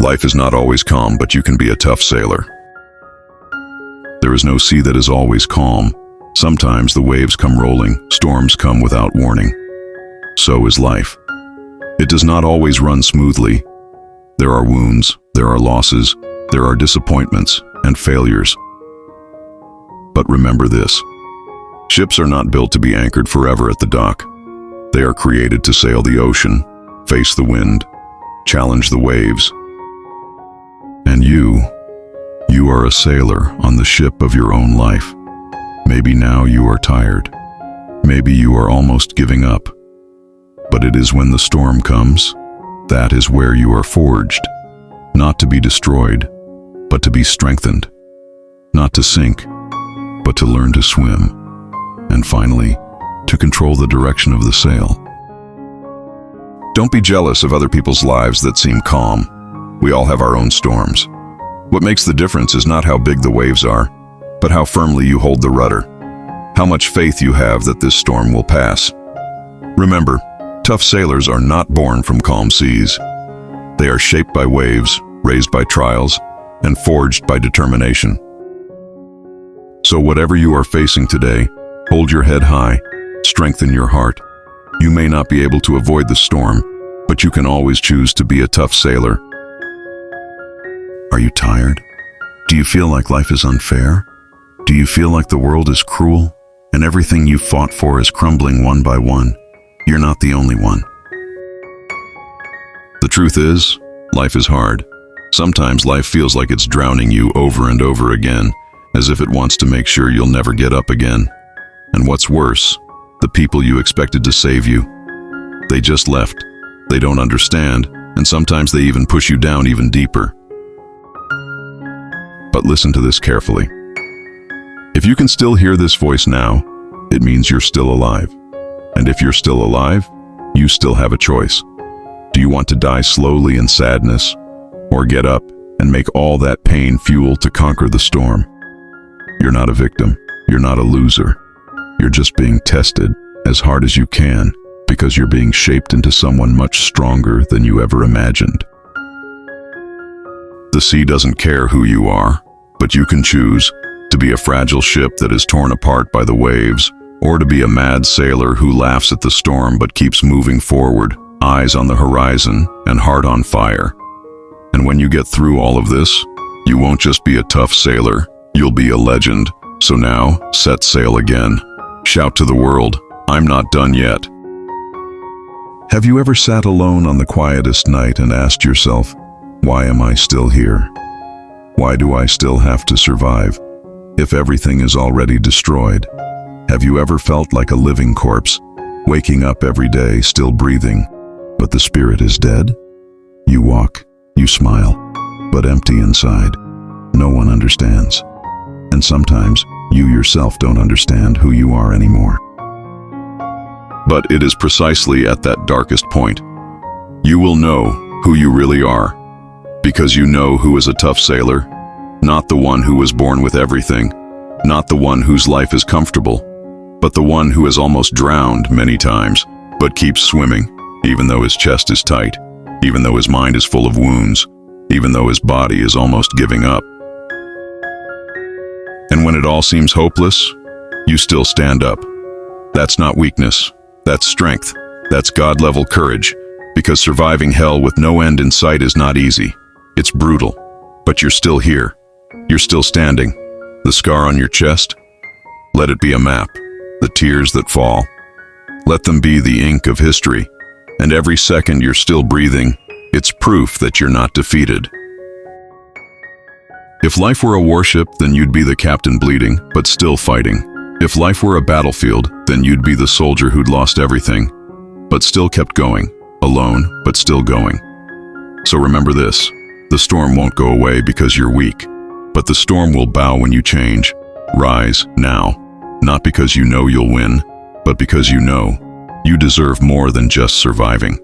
Life is not always calm, but you can be a tough sailor. There is no sea that is always calm. Sometimes the waves come rolling, storms come without warning. So is life. It does not always run smoothly. There are wounds, there are losses, there are disappointments and failures. But remember this: ships are not built to be anchored forever at the dock. They are created to sail the ocean, face the wind, challenge the waves. And you are a sailor on the ship of your own life. Maybe now you are tired. Maybe you are almost giving up. But it is when the storm comes, that is where you are forged, not to be destroyed, but to be strengthened, not to sink, but to learn to swim, and finally, to control the direction of the sail. Don't be jealous of other people's lives that seem calm. We all have our own storms. What makes the difference is not how big the waves are, but how firmly you hold the rudder, how much faith you have that this storm will pass. Remember, tough sailors are not born from calm seas. They are shaped by waves, raised by trials, and forged by determination. So whatever you are facing today, hold your head high, strengthen your heart. You may not be able to avoid the storm, but you can always choose to be a tough sailor. Are you tired? Do you feel like life is unfair? Do you feel like the world is cruel and everything you fought for is crumbling one by one? You're not the only one. The truth is, life is hard. Sometimes life feels like it's drowning you over and over again, as if it wants to make sure you'll never get up again. And what's worse, the people you expected to save you, they just left. They don't understand, and sometimes they even push you down even deeper. But listen to this carefully. If you can still hear this voice now, it means you're still alive. And if you're still alive, you still have a choice. Do you want to die slowly in sadness, or get up and make all that pain fuel to conquer the storm? You're not a victim. You're not a loser. You're just being tested as hard as you can because you're being shaped into someone much stronger than you ever imagined. The sea doesn't care who you are, but you can choose to be a fragile ship that is torn apart by the waves, or to be a mad sailor who laughs at the storm but keeps moving forward, eyes on the horizon and heart on fire. And when you get through all of this, you won't just be a tough sailor, you'll be a legend. So now, set sail again. Shout to the world, I'm not done yet. Have you ever sat alone on the quietest night and asked yourself, why am I still here? Why do I still have to survive if everything is already destroyed? Have you ever felt like a living corpse, waking up every day still breathing, but the spirit is dead? You walk, you smile, but empty inside. No one understands. And sometimes you yourself don't understand who you are anymore. But it is precisely at that darkest point you will know who you really are, because you know who is a tough sailor, not the one who was born with everything, not the one whose life is comfortable, but the one who has almost drowned many times, but keeps swimming, even though his chest is tight, even though his mind is full of wounds, even though his body is almost giving up. And when it all seems hopeless, you still stand up. That's not weakness, that's strength, that's God-level courage, because surviving hell with no end in sight is not easy. It's brutal, but you're still here. You're still standing. The scar on your chest? Let it be a map. The tears that fall, let them be the ink of history. And every second you're still breathing, it's proof that you're not defeated. If life were a warship, then you'd be the captain bleeding, but still fighting. If life were a battlefield, then you'd be the soldier who'd lost everything, but still kept going, alone, but still going. So remember this, the storm won't go away because you're weak, but the storm will bow when you change. Rise now. Not because you know you'll win, but because you know you deserve more than just surviving.